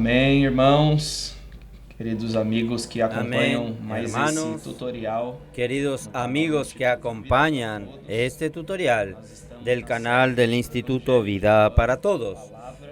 Amém, irmãos, queridos amigos que acompanham Amén, mais hermanos, esse tutorial. queridos amigos que acompañan este tutorial del canal del Instituto Vida para Todos.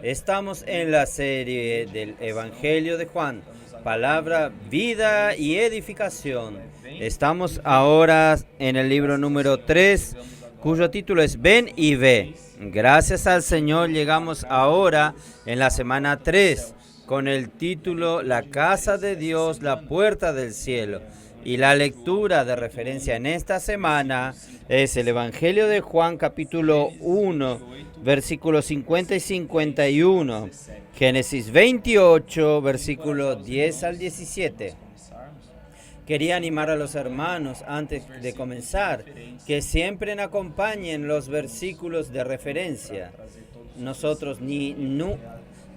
Estamos en la serie del Evangelio de Juan, palabra, vida y edificación. Estamos ahora en el libro número 3, cuyo título es Ven y Ve. Gracias al Señor llegamos ahora en la semana 3 con el título La casa de Dios, la puerta del cielo. Y la lectura de referencia en esta semana es el Evangelio de Juan capítulo 1, versículos 50 y 51, Génesis 28, versículos 10 al 17. Quería animar a los hermanos antes de comenzar que siempre acompañen los versículos de referencia. Nosotros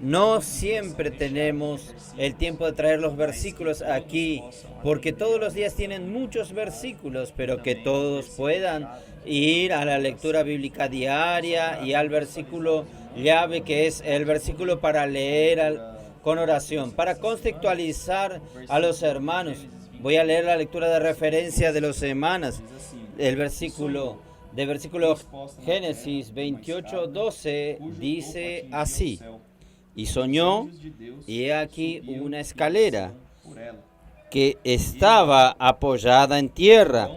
no siempre tenemos el tiempo de traer los versículos aquí, porque todos los días tienen muchos versículos, pero que todos puedan ir a la lectura bíblica diaria y al versículo llave, que es el versículo para leer con oración, para contextualizar a los hermanos. Voy a leer la lectura de referencia de las semanas, el versículo Génesis 28, 12, dice así: y soñó, y he aquí una escalera que estaba apoyada en tierra,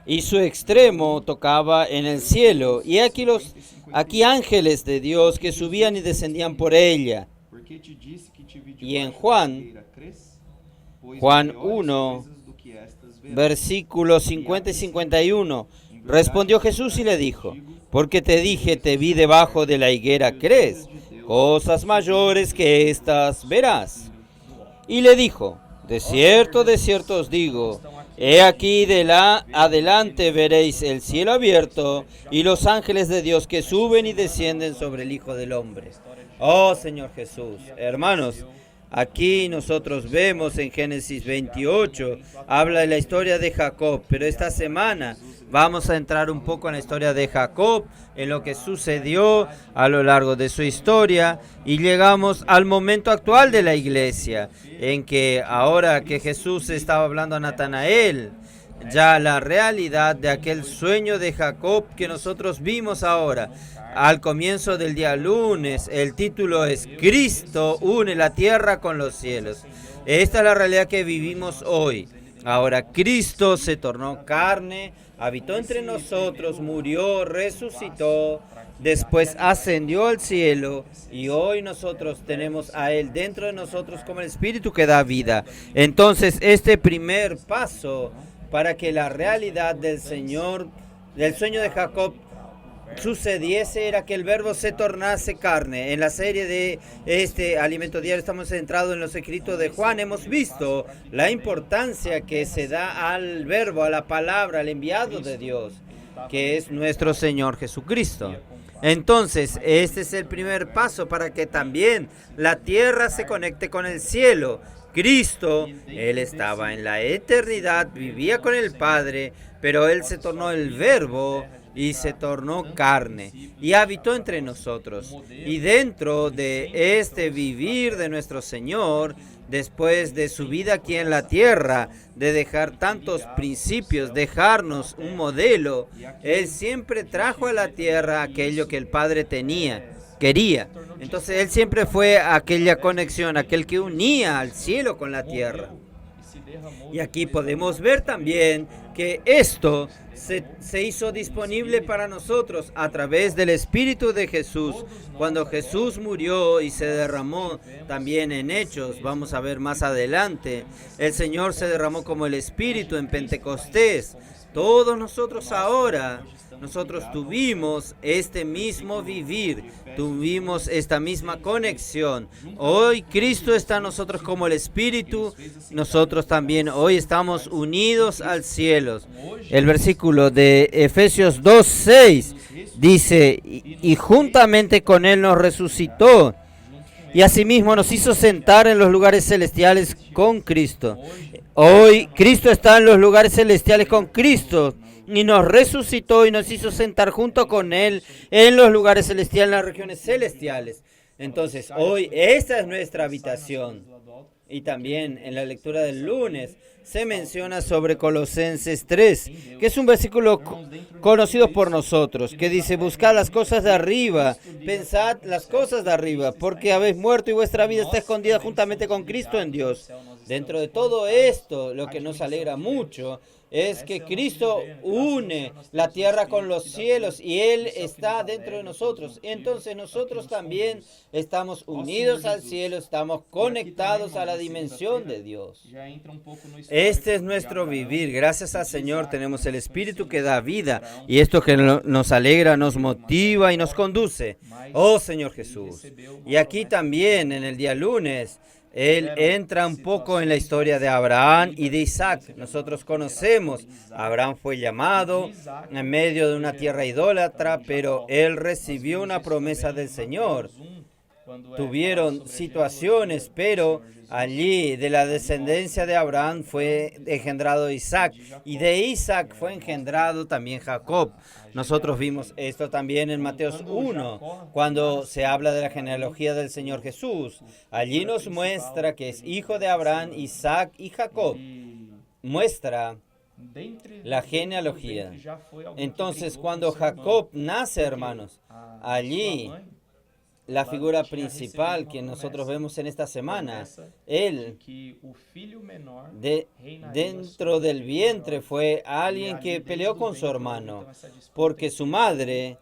y su extremo tocaba en el cielo, y aquí ángeles de Dios que subían y descendían por ella. Y en Juan 1, versículos 50 y 51, respondió Jesús y le dijo: porque te dije, te vi debajo de la higuera, ¿crees? Cosas mayores que estas verás. Y le dijo: de cierto os digo, he aquí adelante veréis el cielo abierto y los ángeles de Dios que suben y descienden sobre el Hijo del Hombre. Oh Señor Jesús, hermanos, aquí nosotros vemos en Génesis 28, habla de la historia de Jacob, pero esta semana vamos a entrar un poco en la historia de Jacob, en lo que sucedió a lo largo de su historia, y llegamos al momento actual de la iglesia, en que ahora que Jesús estaba hablando a Natanael, ya la realidad de aquel sueño de Jacob que nosotros vimos ahora, al comienzo del día lunes, el título es Cristo une la tierra con los cielos. Esta es la realidad que vivimos hoy. Ahora Cristo se tornó carne, habitó entre nosotros, murió, resucitó, después ascendió al cielo y hoy nosotros tenemos a Él dentro de nosotros como el Espíritu que da vida. Entonces este primer paso para que la realidad del Señor, del sueño de Jacob, sucediese era que el verbo se tornase carne. En la serie de este alimento diario estamos centrados en los escritos de Juan. Hemos visto la importancia que se da al verbo, a la palabra, al enviado de Dios, que es nuestro Señor Jesucristo. Entonces, este es el primer paso para que también la tierra se conecte con el cielo. Cristo, Él estaba en la eternidad, vivía con el Padre, pero Él se tornó el verbo y se tornó carne y habitó entre nosotros. Y dentro de este vivir de nuestro Señor, después de su vida aquí en la tierra, de dejar tantos principios, dejarnos un modelo, Él siempre trajo a la tierra aquello que el Padre quería. Entonces Él siempre fue aquella conexión, aquel que unía al cielo con la tierra. Y aquí podemos ver también que esto se hizo disponible para nosotros a través del Espíritu de Jesús. Cuando Jesús murió y se derramó también en Hechos, vamos a ver más adelante, el Señor se derramó como el Espíritu en Pentecostés. Todos nosotros ahora, nosotros tuvimos este mismo vivir, tuvimos esta misma conexión. Hoy Cristo está en nosotros como el Espíritu, nosotros también hoy estamos unidos al cielo. El versículo de Efesios 2:6 dice: y juntamente con Él nos resucitó, y asimismo nos hizo sentar en los lugares celestiales con Cristo. Hoy Cristo está en los lugares celestiales con Cristo y nos resucitó y nos hizo sentar junto con Él en los lugares celestiales, en las regiones celestiales. Entonces, hoy esta es nuestra habitación. Y también en la lectura del lunes se menciona sobre Colosenses 3, que es un versículo conocido por nosotros, que dice: buscad las cosas de arriba, pensad las cosas de arriba, porque habéis muerto y vuestra vida está escondida juntamente con Cristo en Dios. Dentro de todo esto, lo que nos alegra mucho es que Cristo une la tierra con los cielos y Él está dentro de nosotros. Entonces nosotros también estamos unidos al cielo, estamos conectados a la dimensión de Dios. Este es nuestro vivir. Gracias al Señor tenemos el Espíritu que da vida y esto que nos alegra, nos motiva y nos conduce. Oh Señor Jesús. Y aquí también en el día lunes Él entra un poco en la historia de Abraham y de Isaac. Nosotros conocemos, Abraham fue llamado en medio de una tierra idólatra, pero él recibió una promesa del Señor. Tuvieron situaciones, pero allí de la descendencia de Abraham fue engendrado Isaac, y de Isaac fue engendrado también Jacob. Nosotros vimos esto también en Mateo 1, cuando se habla de la genealogía del Señor Jesús. Allí nos muestra que es hijo de Abraham, Isaac y Jacob. Muestra la genealogía. Entonces, cuando Jacob nace, hermanos, allí la figura principal que nosotros vemos en esta semana, él dentro del vientre fue alguien que peleó con su hermano, porque su madre,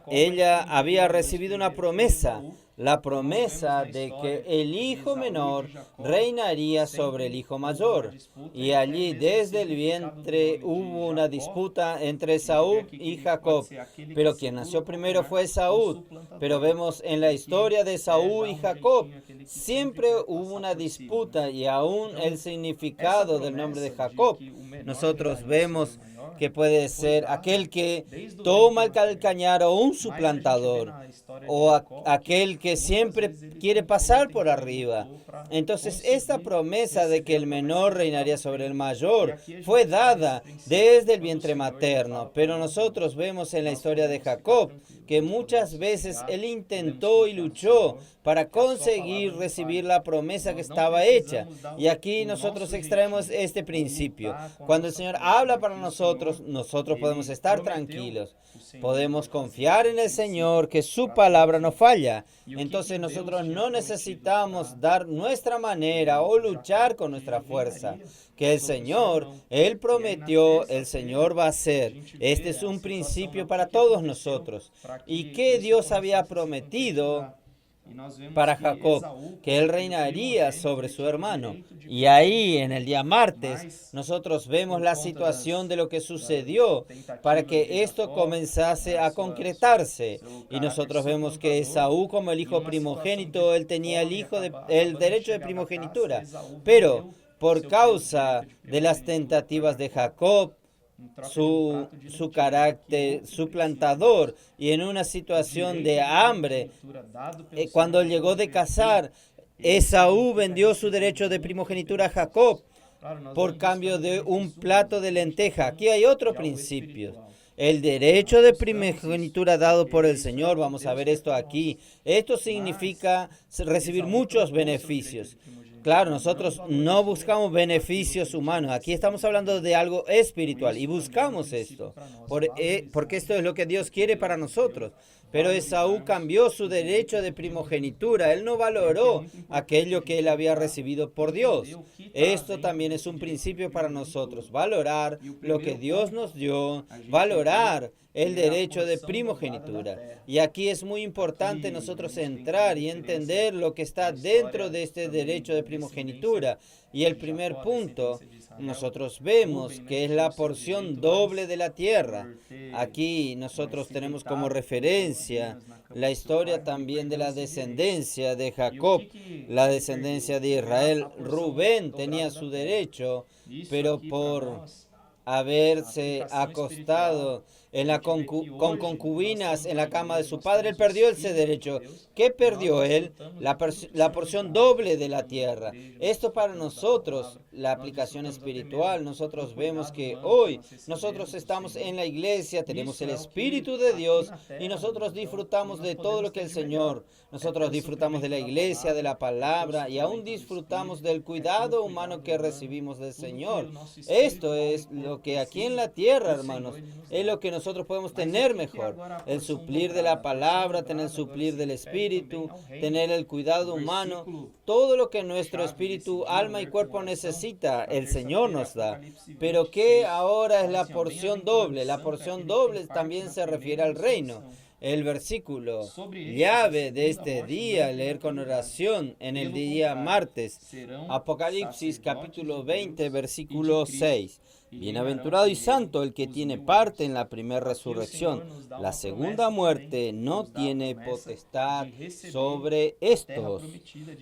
ella había recibido una promesa, la promesa de que el hijo menor reinaría sobre el hijo mayor. Y allí desde el vientre hubo una disputa entre Esaú y Jacob. Pero quien nació primero fue Esaú. Pero vemos en la historia de Esaú y Jacob, siempre hubo una disputa y aún el significado del nombre de Jacob. Nosotros vemos que puede ser aquel que toma el calcañar o un suplantador, o aquel que siempre quiere pasar por arriba. Entonces, esta promesa de que el menor reinaría sobre el mayor fue dada desde el vientre materno, pero nosotros vemos en la historia de Jacob que muchas veces él intentó y luchó para conseguir recibir la promesa que estaba hecha. Y aquí nosotros extraemos este principio. Cuando el Señor habla para nosotros, nosotros podemos estar tranquilos. Podemos confiar en el Señor, que su palabra no falla. Entonces nosotros no necesitamos dar nuestra manera o luchar con nuestra fuerza. Que el Señor, Él prometió, el Señor va a hacer. Este es un principio para todos nosotros. ¿Y qué Dios había prometido para Jacob? Que él reinaría sobre su hermano. Y ahí en el día martes nosotros vemos la situación de lo que sucedió para que esto comenzase a concretarse. Y nosotros vemos que Esaú, como el hijo primogénito, él tenía el derecho de primogenitura, pero por causa de las tentativas de Jacob, su carácter suplantador, y en una situación de hambre, cuando llegó de cazar, Esaú vendió su derecho de primogenitura a Jacob por cambio de un plato de lenteja. Aquí hay otro principio. El derecho de primogenitura dado por el Señor, vamos a ver esto aquí. Esto significa recibir muchos beneficios. Claro, nosotros no buscamos beneficios humanos. Aquí estamos hablando de algo espiritual y buscamos esto, porque esto es lo que Dios quiere para nosotros. Pero Esaú cambió su derecho de primogenitura. Él no valoró aquello que él había recibido por Dios. Esto también es un principio para nosotros. Valorar lo que Dios nos dio, valorar el derecho de primogenitura. Y aquí es muy importante nosotros entrar y entender lo que está dentro de este derecho de primogenitura. Y el primer punto, nosotros vemos que es la porción doble de la tierra. Aquí nosotros tenemos como referencia la historia también de la descendencia de Jacob, la descendencia de Israel. Rubén tenía su derecho, pero por haberse acostado con concubinas en la cama de su padre, él perdió ese derecho. ¿Qué perdió él? La porción doble de la tierra. Esto para nosotros, la aplicación espiritual, nosotros vemos que hoy nosotros estamos en la iglesia, tenemos el Espíritu de Dios y nosotros disfrutamos de todo lo que el Señor, nosotros disfrutamos de la iglesia, de la palabra y aún disfrutamos del cuidado humano que recibimos del Señor. Esto es lo que aquí en la tierra, hermanos, es lo que nosotros podemos tener mejor. El suplir de la palabra, tener el suplir del Espíritu, tener el cuidado humano, todo lo que nuestro espíritu, alma y cuerpo necesita, el Señor nos da. Pero ¿qué ahora es la porción doble? La porción doble también se refiere al reino. El versículo llave de este día, leer con oración en el día martes, Apocalipsis capítulo 20, versículo 6. Bienaventurado y santo el que tiene parte en la primera resurrección. La segunda muerte no tiene potestad sobre estos,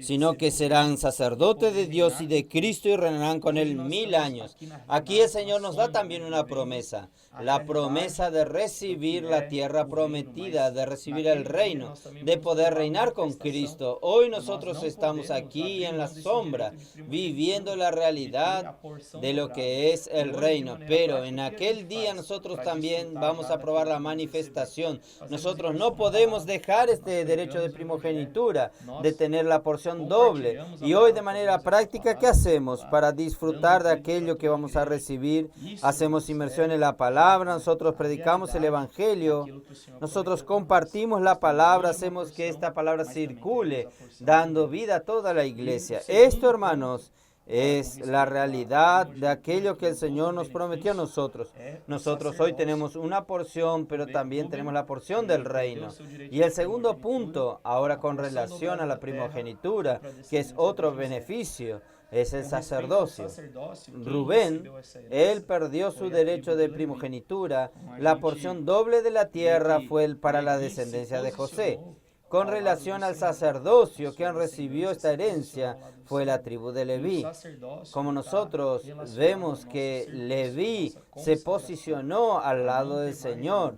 sino que serán sacerdotes de Dios y de Cristo y reinarán con él 1000 años. Aquí el Señor nos da también una promesa, la promesa de recibir la tierra prometida, de recibir el reino, de poder reinar con Cristo. Hoy nosotros estamos aquí en la sombra, viviendo la realidad de lo que es el reino, pero en aquel día nosotros también vamos a probar la manifestación. Nosotros no podemos dejar este derecho de primogenitura, de tener la porción doble. Y hoy de manera práctica, ¿qué hacemos para disfrutar de aquello que vamos a recibir? Hacemos inmersión en la palabra, nosotros predicamos el evangelio, nosotros compartimos la palabra, hacemos que esta palabra circule, dando vida a toda la iglesia. Esto, hermanos, es la realidad de aquello que el Señor nos prometió a nosotros. Nosotros hoy tenemos una porción, pero también tenemos la porción del reino. Y el segundo punto, ahora con relación a la primogenitura, que es otro beneficio, es el sacerdocio. Rubén, él perdió su derecho de primogenitura. La porción doble de la tierra fue para la descendencia de José. Con relación al sacerdocio, quien recibió esta herencia fue la tribu de Leví. Como nosotros vemos que Leví se posicionó al lado del Señor,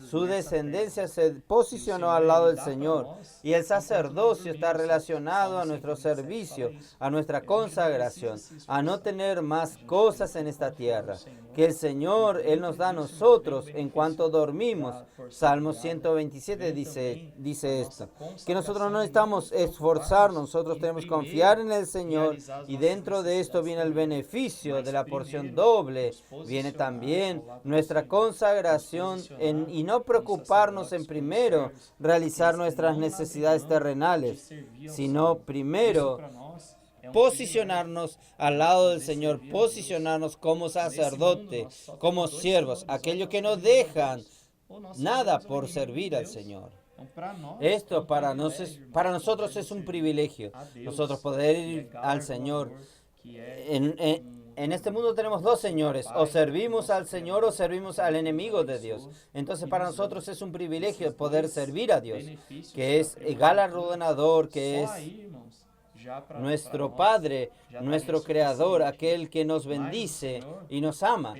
su descendencia se posicionó al lado del Señor, y el sacerdocio está relacionado a nuestro servicio, a nuestra consagración, a no tener más cosas en esta tierra, que el Señor, Él nos da a nosotros en cuanto dormimos. Salmo 127 dice esto, que nosotros no necesitamos esforzarnos, nosotros tenemos que confiar en el Señor, y dentro de esto viene el beneficio de la porción doble, viene también nuestra consagración y no preocuparnos en primero realizar nuestras necesidades terrenales, sino primero posicionarnos al lado del Señor, posicionarnos como sacerdote, como siervos, aquellos que no dejan nada por servir al Señor. Esto para nosotros es un privilegio, nosotros poder ir al Señor. En este mundo tenemos dos señores, o servimos al Señor o servimos al enemigo de Dios. Entonces para nosotros es un privilegio poder servir a Dios, que es galardonador, que es nuestro Padre, nuestro Creador, aquel que nos bendice y nos ama.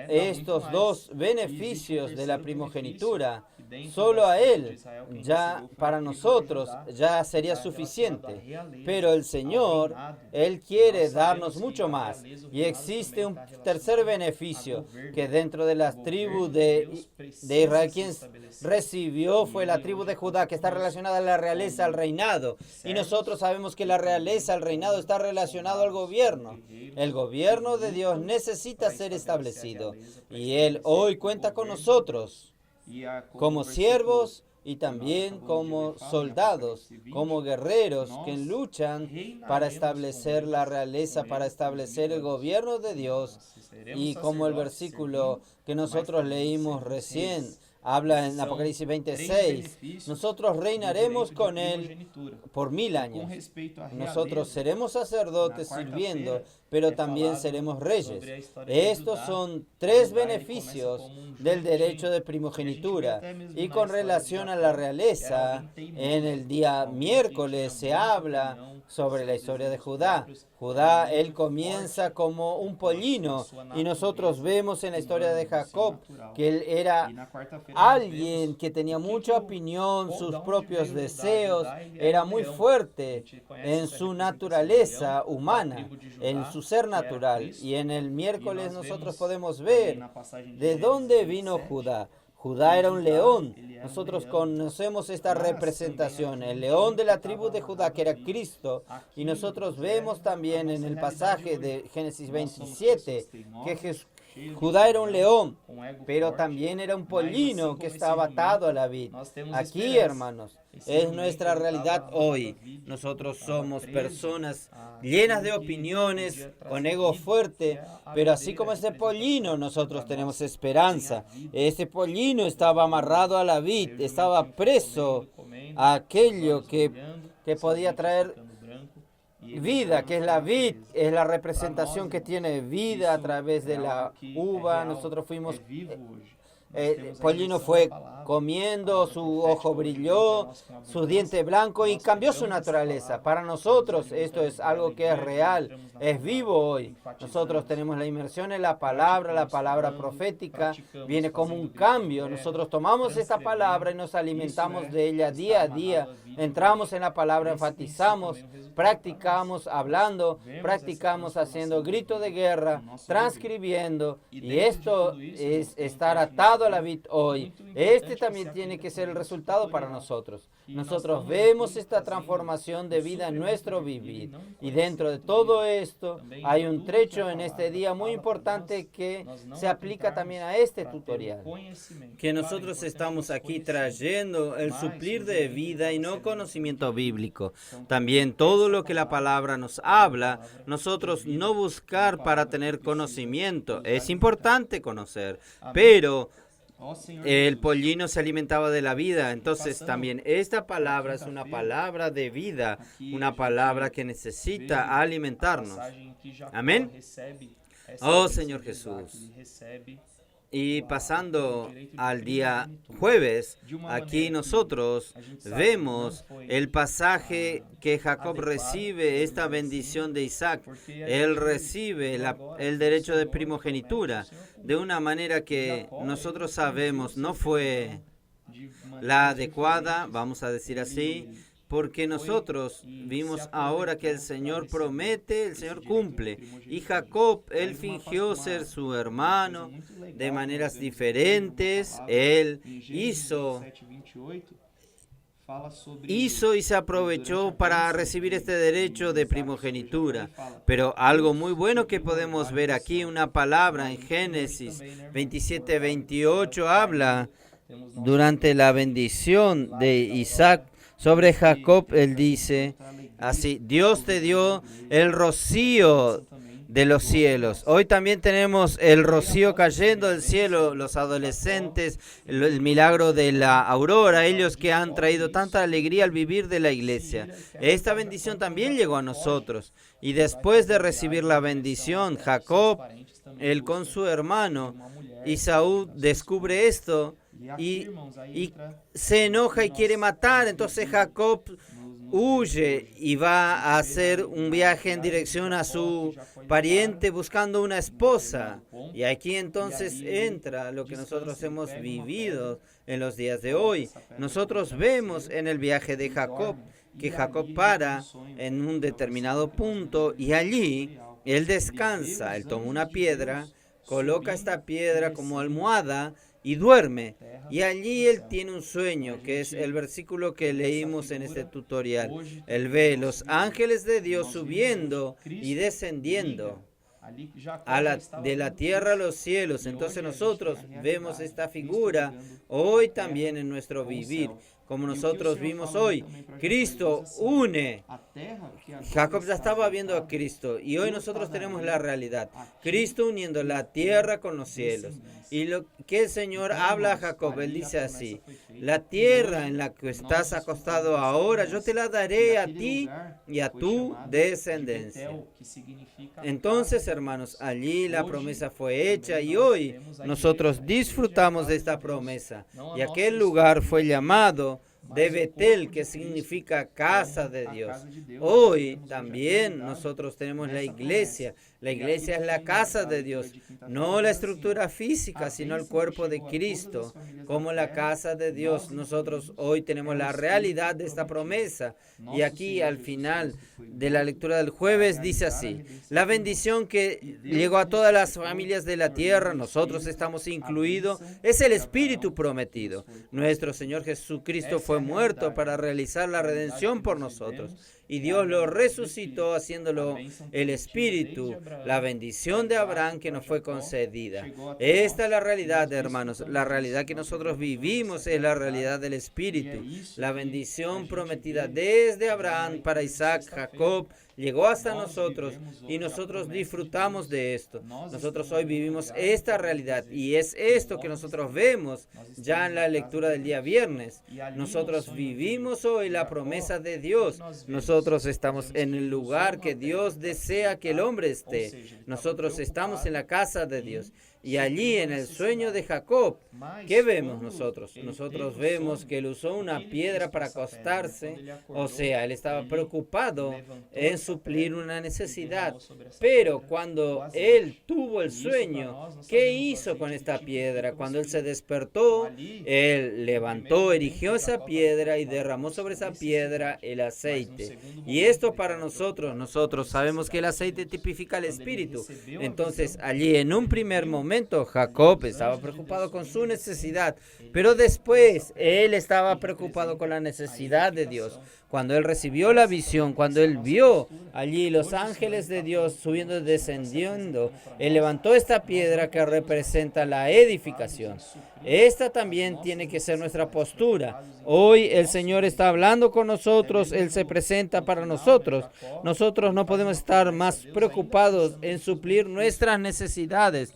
Estos dos beneficios de la primogenitura, solo a Él, ya para nosotros, ya sería suficiente. Pero el Señor, Él quiere darnos mucho más. Y existe un tercer beneficio, que dentro de las tribus de Israel, quien recibió fue la tribu de Judá, que está relacionada a la realeza, al reinado. Y nosotros sabemos que la realeza, el reinado, está relacionado al gobierno. El gobierno de Dios necesita ser establecido. Y Él hoy cuenta con nosotros como siervos y también como soldados, como guerreros que luchan para establecer la realeza, para establecer el gobierno de Dios. Y como el versículo que nosotros leímos recién habla en Apocalipsis 26, nosotros reinaremos con Él por 1000 años. Nosotros seremos sacerdotes sirviendo, pero también seremos reyes. Estos son tres beneficios del derecho de primogenitura. Y con relación a la realeza, en el día miércoles se habla sobre la historia de Judá. Judá, él comienza como un pollino y nosotros vemos en la historia de Jacob que él era alguien que tenía mucha opinión, sus propios deseos, era muy fuerte en su naturaleza humana, en su ser natural. Y en el miércoles nosotros podemos ver de dónde vino Judá. Judá era un león. Nosotros conocemos esta representación, el león de la tribu de Judá, que era Cristo. Y nosotros vemos también en el pasaje de Génesis 27 que Judá era un león, pero también era un pollino que estaba atado a la vid. Aquí, hermanos, es nuestra realidad hoy. Nosotros somos personas llenas de opiniones, con ego fuerte, pero así como ese pollino, nosotros tenemos esperanza. Ese pollino estaba amarrado a la vid, estaba preso a aquello que podía traer vida, que es la vid, es la representación que tiene vida a través de la uva. Nosotros fuimos, pollino fue comiendo, su ojo brilló, su diente blanco y cambió su naturaleza. Para nosotros esto es algo que es real, es vivo hoy. Nosotros tenemos la inmersión en la palabra profética viene como un cambio. Nosotros tomamos esta palabra y nos alimentamos de ella día a día. Entramos en la palabra, enfatizamos, practicamos hablando, practicamos haciendo grito de guerra, transcribiendo, y esto es estar atado a la vid hoy. Este también tiene que ser el resultado para nosotros. Nosotros vemos esta transformación de vida en nuestro vivir, y dentro de todo esto hay un trecho en este día muy importante que se aplica también a este tutorial, que nosotros estamos aquí trayendo el suplir de vida y no conocimiento bíblico. También todo lo que la palabra nos habla, nosotros no buscar para tener conocimiento. Es importante conocer, pero el pollino se alimentaba de la vida. Entonces también esta palabra es una palabra de vida, una palabra que necesita alimentarnos. Amén. Oh Señor Jesús. Y pasando al día jueves, aquí nosotros vemos el pasaje que Jacob recibe esta bendición de Isaac. Él recibe el derecho de primogenitura de una manera que nosotros sabemos no fue la adecuada, vamos a decir así, porque nosotros vimos ahora que el Señor promete, el Señor cumple. Y Jacob, él fingió ser su hermano de maneras diferentes. Él hizo y se aprovechó para recibir este derecho de primogenitura. Pero algo muy bueno que podemos ver aquí, una palabra en Génesis 27-28 habla durante la bendición de Isaac sobre Jacob. Él dice así: Dios te dio el rocío de los cielos. Hoy también tenemos el rocío cayendo del cielo, los adolescentes, el milagro de la aurora, ellos que han traído tanta alegría al vivir de la iglesia. Esta bendición también llegó a nosotros. Y después de recibir la bendición, Jacob, él con su hermano Esaú, descubre esto y se enoja y quiere matar. Entonces Jacob huye y va a hacer un viaje en dirección a su pariente buscando una esposa. Y aquí entonces entra lo que nosotros hemos vivido en los días de hoy. Nosotros vemos en el viaje de Jacob que Jacob para en un determinado punto y allí él descansa. Él toma una piedra, coloca esta piedra como almohada y duerme. Y allí él tiene un sueño, que es el versículo que leímos en este tutorial. Él ve los ángeles de Dios subiendo y descendiendo de la tierra a los cielos. Entonces nosotros vemos esta figura hoy también en nuestro vivir. Como nosotros vimos hoy, Cristo une. Jacob ya estaba viendo a Cristo y hoy nosotros tenemos la realidad. Cristo uniendo la tierra con los cielos. Y lo que el Señor habla a Jacob, él dice así: la tierra en la que estás acostado ahora, yo te la daré a ti y a tu descendencia. Entonces, hermanos, allí la promesa fue hecha y hoy nosotros disfrutamos de esta promesa. Y aquel lugar fue llamado de Betel, que significa casa de Dios. Hoy también nosotros tenemos la iglesia. La iglesia es la casa de Dios, no la estructura física, sino el cuerpo de Cristo, como la casa de Dios. Nosotros hoy tenemos la realidad de esta promesa. Y aquí al final de la lectura del jueves dice así: la bendición que llegó a todas las familias de la tierra, nosotros estamos incluidos, es el Espíritu prometido. Nuestro Señor Jesucristo fue muerto para realizar la redención por nosotros. Y Dios lo resucitó haciéndolo el Espíritu, la bendición de Abraham que nos fue concedida. Esta es la realidad, hermanos. La realidad que nosotros vivimos es la realidad del Espíritu. La bendición prometida desde Abraham para Isaac, Jacob, llegó hasta nosotros y nosotros disfrutamos de esto. Nosotros hoy vivimos esta realidad y es esto que nosotros vemos ya en la lectura del día viernes. Nosotros vivimos hoy la promesa de Dios. Nosotros estamos en el lugar que Dios desea que el hombre esté. Nosotros estamos en la casa de Dios. Y allí en el sueño de Jacob, ¿qué vemos nosotros? Nosotros vemos que él usó una piedra para acostarse, o sea, él estaba preocupado en suplir una necesidad. Pero cuando él tuvo el sueño, ¿qué hizo con esta piedra? Cuando él se despertó, él levantó, erigió esa piedra y derramó sobre esa piedra el aceite. Y esto para nosotros sabemos que el aceite tipifica el Espíritu. Entonces, allí en un primer momento, Jacob estaba preocupado con su necesidad, pero después él estaba preocupado con la necesidad de Dios. Cuando él recibió la visión, cuando él vio allí los ángeles de Dios subiendo y descendiendo, él levantó esta piedra que representa la edificación. Esta también tiene que ser nuestra postura. Hoy el Señor está hablando con nosotros, Él se presenta para nosotros. Nosotros no podemos estar más preocupados en suplir nuestras necesidades,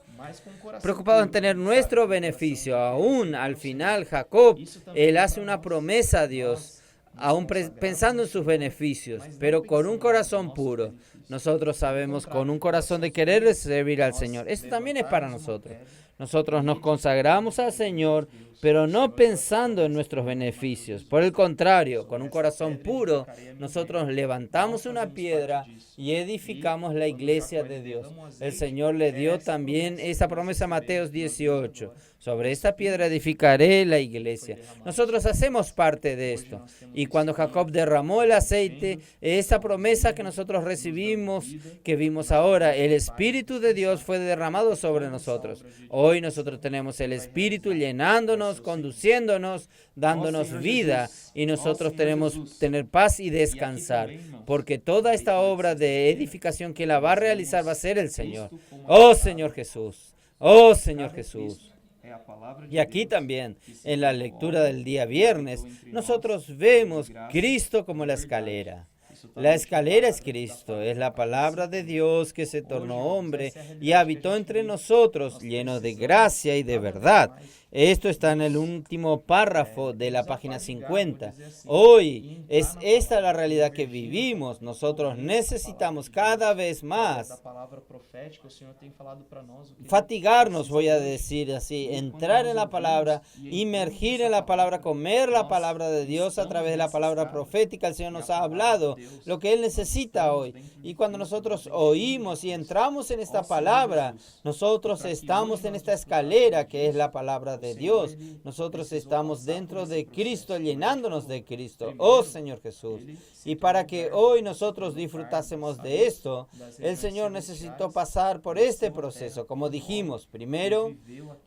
preocupados en tener nuestro beneficio. Aún al final Jacob, él hace una promesa a Dios, aún pensando en sus beneficios, pero con un corazón puro. Nosotros sabemos, con un corazón de querer servir al Señor. Esto también es para nosotros. Nosotros nos consagramos al Señor, pero no pensando en nuestros beneficios. Por el contrario, con un corazón puro, nosotros levantamos una piedra y edificamos la iglesia de Dios. El Señor le dio también esa promesa a Mateo 18. Sobre esta piedra edificaré la iglesia. Nosotros hacemos parte de esto. Y cuando Jacob derramó el aceite, esa promesa que nosotros recibimos, que vimos ahora, el Espíritu de Dios fue derramado sobre nosotros. Hoy nosotros tenemos el Espíritu llenándonos, conduciéndonos, dándonos vida, y nosotros tenemos tener paz y descansar, porque toda esta obra de edificación que la va a realizar va a ser el Señor. Oh Señor Jesús, oh Señor Jesús. Y aquí también, en la lectura del día viernes, nosotros vemos Cristo como la escalera. La escalera es Cristo, es la palabra de Dios que se tornó hombre y habitó entre nosotros, lleno de gracia y de verdad. Esto está en el último párrafo de la página 50. Hoy es esta la realidad que vivimos. Nosotros necesitamos cada vez más fatigarnos, voy a decir así, entrar en la palabra, inmergir en la palabra, comer la palabra de Dios a través de la palabra profética. El Señor nos ha hablado lo que Él necesita hoy. Y cuando nosotros oímos y entramos en esta palabra, nosotros estamos en esta escalera que es la palabra de Dios. Nosotros estamos dentro de Cristo, llenándonos de Cristo. Oh Señor Jesús. Y para que hoy nosotros disfrutásemos de esto, el Señor necesitó pasar por este proceso. Como dijimos, primero,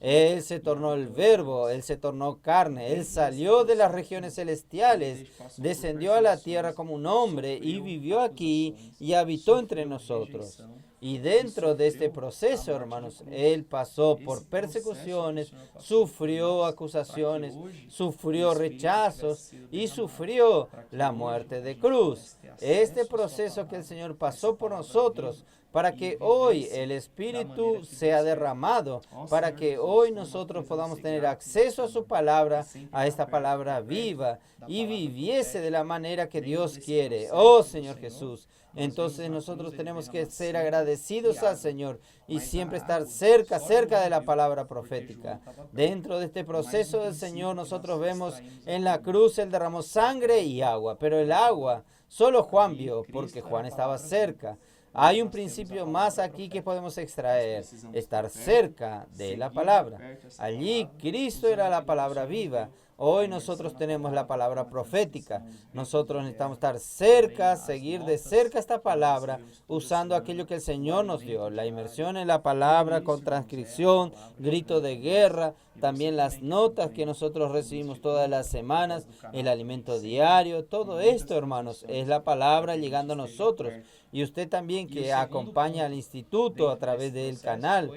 Él se tornó el verbo, Él se tornó carne, Él salió de las regiones celestiales, descendió a la tierra como un hombre y vivió aquí y habitó entre nosotros. Y dentro de este proceso, hermanos, Él pasó por persecuciones, sufrió acusaciones, sufrió rechazos y sufrió la muerte de cruz. Este proceso que el Señor pasó por nosotros para que hoy el Espíritu sea derramado, para que hoy nosotros podamos tener acceso a su palabra, a esta palabra viva, y viviese de la manera que Dios quiere. Oh Señor Jesús, entonces nosotros tenemos que ser agradecidos al Señor y siempre estar cerca de la palabra profética. Dentro de este proceso del Señor nosotros vemos en la cruz Él derramó sangre y agua, pero el agua solo Juan vio porque Juan estaba cerca. Hay un principio más aquí que podemos extraer: estar cerca de la palabra. Allí Cristo era la palabra viva. Hoy nosotros tenemos la palabra profética. Nosotros necesitamos estar cerca, seguir de cerca esta palabra, usando aquello que el Señor nos dio. La inmersión en la palabra con transcripción, grito de guerra, también las notas que nosotros recibimos todas las semanas, el alimento diario. Todo esto, hermanos, es la palabra llegando a nosotros. Y usted también que acompaña al instituto a través del canal,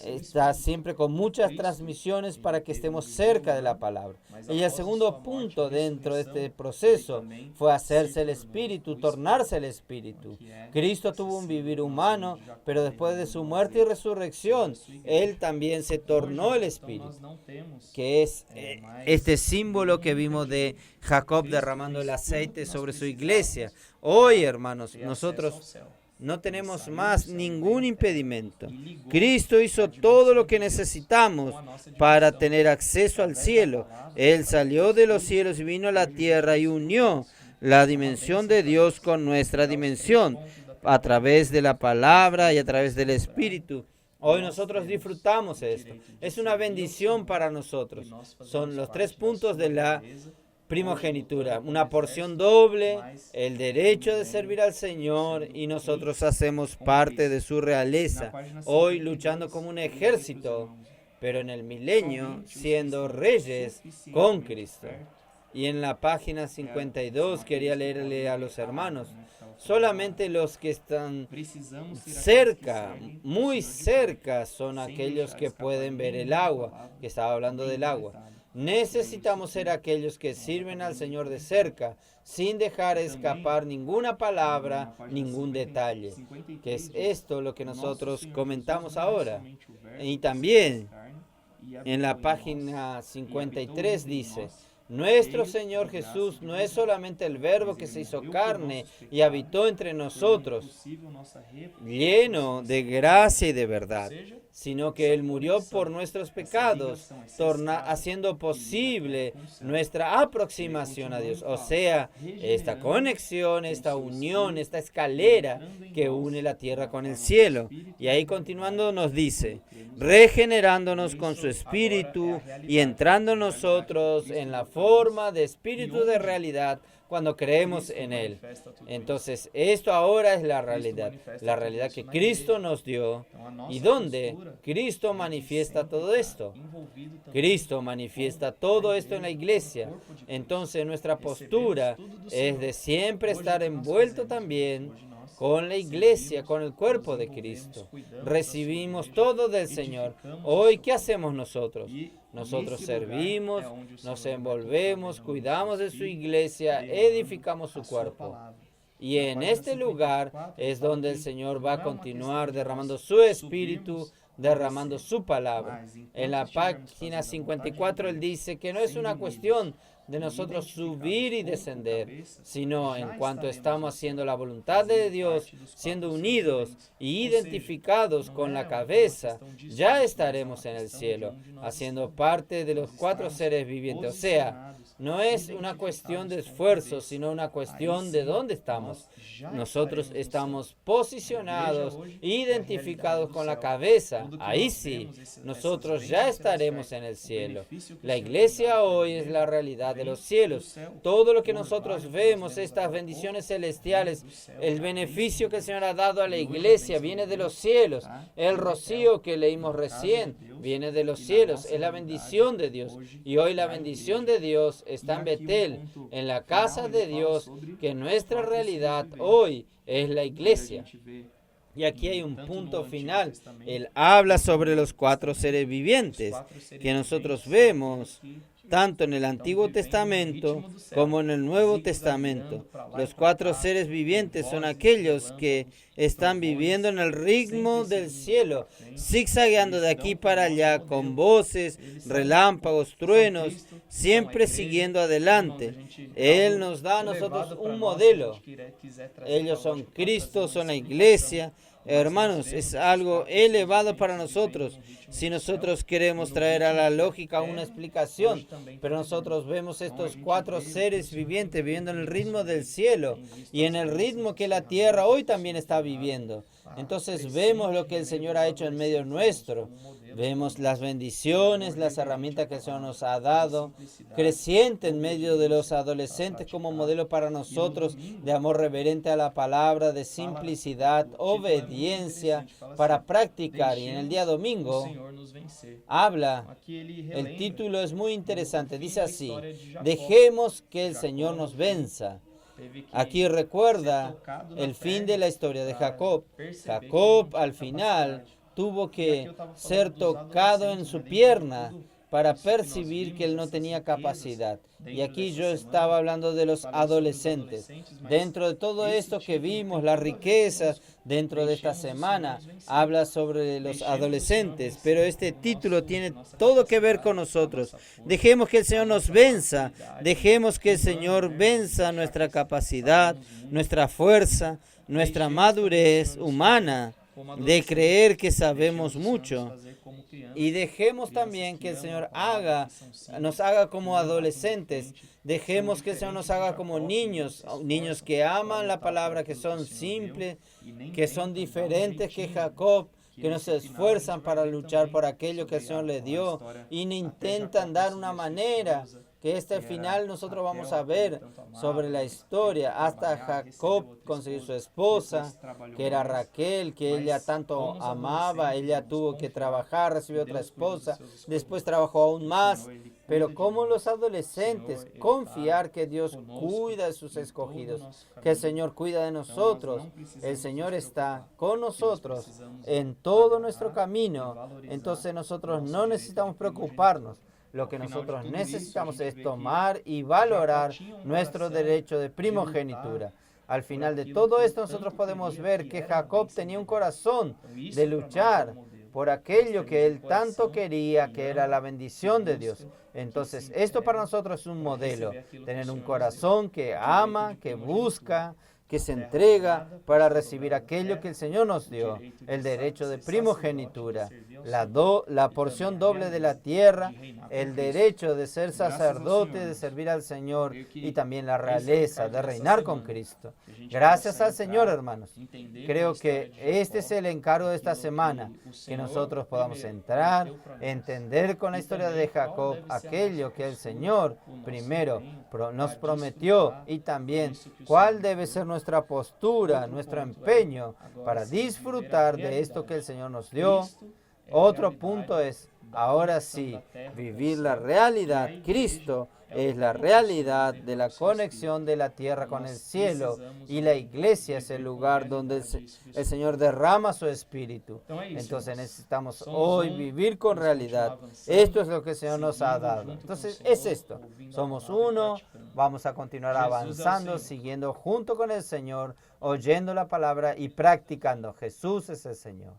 está siempre con muchas transmisiones para que estemos cerca de la palabra. Y el segundo punto dentro de este proceso fue hacerse el Espíritu, tornarse el Espíritu. Cristo tuvo un vivir humano, pero después de su muerte y resurrección, Él también se tornó el Espíritu, que es este símbolo que vimos de Jacob derramando el aceite sobre su iglesia. Hoy, hermanos, nosotros no tenemos más ningún impedimento. Cristo hizo todo lo que necesitamos para tener acceso al cielo. Él salió de los cielos y vino a la tierra y unió la dimensión de Dios con nuestra dimensión a través de la palabra y a través del Espíritu. Hoy nosotros disfrutamos esto. Es una bendición para nosotros. Son los 3 puntos de la primogenitura, una porción doble, el derecho de servir al Señor, y nosotros hacemos parte de su realeza, hoy luchando como un ejército, pero en el milenio siendo reyes con Cristo. Y en la página 52 quería leerle a los hermanos: solamente los que están cerca, muy cerca, son aquellos que pueden ver el agua, que estaba hablando del agua. Necesitamos ser aquellos que sirven al Señor de cerca, sin dejar escapar ninguna palabra, ningún detalle. Que es esto lo que nosotros comentamos ahora. Y también en la página 53 dice: nuestro Señor Jesús no es solamente el Verbo que se hizo carne y habitó entre nosotros, lleno de gracia y de verdad, sino que Él murió por nuestros pecados, haciendo posible nuestra aproximación a Dios. O sea, esta conexión, esta unión, esta escalera que une la tierra con el cielo. Y ahí continuando nos dice: regenerándonos con su Espíritu y entrando nosotros en la forma de Espíritu de realidad cuando creemos en Él. Entonces, esto ahora es la realidad que Cristo nos dio. ¿Y dónde Cristo manifiesta todo esto? Cristo manifiesta todo esto en la iglesia. Entonces, nuestra postura es de siempre estar envuelto también con la iglesia, con el cuerpo de Cristo. Recibimos todo del Señor. Hoy, ¿qué hacemos nosotros? Nosotros servimos, nos envolvemos, cuidamos de su iglesia, edificamos su cuerpo. Y en este lugar es donde el Señor va a continuar derramando su Espíritu, derramando su palabra. En la página 54 Él dice que no es una cuestión de nosotros subir y descender, sino en cuanto estamos haciendo la voluntad de Dios, siendo unidos y identificados con la cabeza, ya estaremos en el cielo, haciendo parte de los 4 seres vivientes. O sea, no es una cuestión de esfuerzo, sino una cuestión de dónde estamos. Nosotros estamos posicionados, identificados con la cabeza. Ahí sí, nosotros ya estaremos en el cielo. La iglesia hoy es la realidad de los cielos. Todo lo que nosotros vemos, estas bendiciones celestiales, el beneficio que el Señor ha dado a la iglesia, viene de los cielos. El rocío que leímos recién viene de los cielos. Es la bendición de Dios. Y hoy la bendición de Dios está en Betel, en la casa de Dios, que nuestra realidad hoy es la iglesia. Y aquí hay un punto final. Él habla sobre los 4 seres vivientes que nosotros vemos tanto en el Antiguo Testamento como en el Nuevo Testamento. Los 4 seres vivientes son aquellos que están viviendo en el ritmo del cielo, zigzagueando de aquí para allá con voces, relámpagos, truenos, siempre siguiendo adelante. Él nos da a nosotros un modelo. Ellos son Cristo, son la iglesia. Hermanos, es algo elevado para nosotros. Si nosotros queremos traer a la lógica una explicación, pero nosotros vemos estos 4 seres vivientes viviendo en el ritmo del cielo y en el ritmo que la tierra hoy también está viviendo. Entonces vemos lo que el Señor ha hecho en medio nuestro. Vemos las bendiciones, las herramientas que el Señor nos ha dado, creciente en medio de los adolescentes como modelo para nosotros de amor reverente a la palabra, de simplicidad, obediencia para practicar. Y en el día domingo habla, el título es muy interesante, dice así: dejemos que el Señor nos venza. Aquí recuerda el fin de la historia de Jacob. Jacob al final tuvo que ser tocado en su pierna para percibir que él no tenía capacidad. Y aquí yo estaba hablando de los adolescentes. Dentro de todo esto que vimos, la riqueza dentro de esta semana, habla sobre los adolescentes, pero este título tiene todo que ver con nosotros. Dejemos que el Señor nos venza, dejemos que el Señor venza nuestra capacidad, nuestra fuerza, nuestra madurez humana de creer que sabemos mucho. Y dejemos también que el Señor nos haga como adolescentes. Dejemos que el Señor nos haga como niños, niños que aman la palabra, que son simples, que son diferentes que Jacob, que no se esfuerzan para luchar por aquello que el Señor les dio y no intentan dar una manera. Que este final nosotros vamos a ver sobre la historia, hasta Jacob conseguir su esposa, que era Raquel, que ella tanto amaba, ella tuvo que trabajar, recibió otra esposa, después trabajó aún más, pero como los adolescentes, confiar que Dios cuida de sus escogidos, que el Señor cuida de nosotros, el Señor está con nosotros en todo nuestro camino, entonces nosotros no necesitamos preocuparnos. Lo que nosotros necesitamos es tomar y valorar nuestro derecho de primogenitura. Al final de todo esto nosotros podemos ver que Jacob tenía un corazón de luchar por aquello que él tanto quería, que era la bendición de Dios. Entonces, esto para nosotros es un modelo, tener un corazón que ama, que busca, que se entrega para recibir aquello que el Señor nos dio, el derecho de primogenitura, la porción doble de la tierra, el derecho de ser sacerdote, de servir al Señor y también la realeza, de reinar con Cristo. Gracias al Señor, hermanos. Creo que este es el encargo de esta semana, que nosotros podamos entrar, entender con la historia de Jacob aquello que el Señor primero nos prometió y también cuál debe ser nuestra postura, nuestro empeño para disfrutar de esto que el Señor nos dio. Otro punto es, ahora sí, vivir la realidad. Cristo es la realidad de la conexión de la tierra con el cielo y la iglesia es el lugar donde el Señor derrama su espíritu. Entonces necesitamos hoy vivir con realidad. Esto es lo que el Señor nos ha dado. Entonces es esto. Somos uno, vamos a continuar avanzando, siguiendo junto con el Señor, oyendo la palabra y practicando. Jesús es el Señor.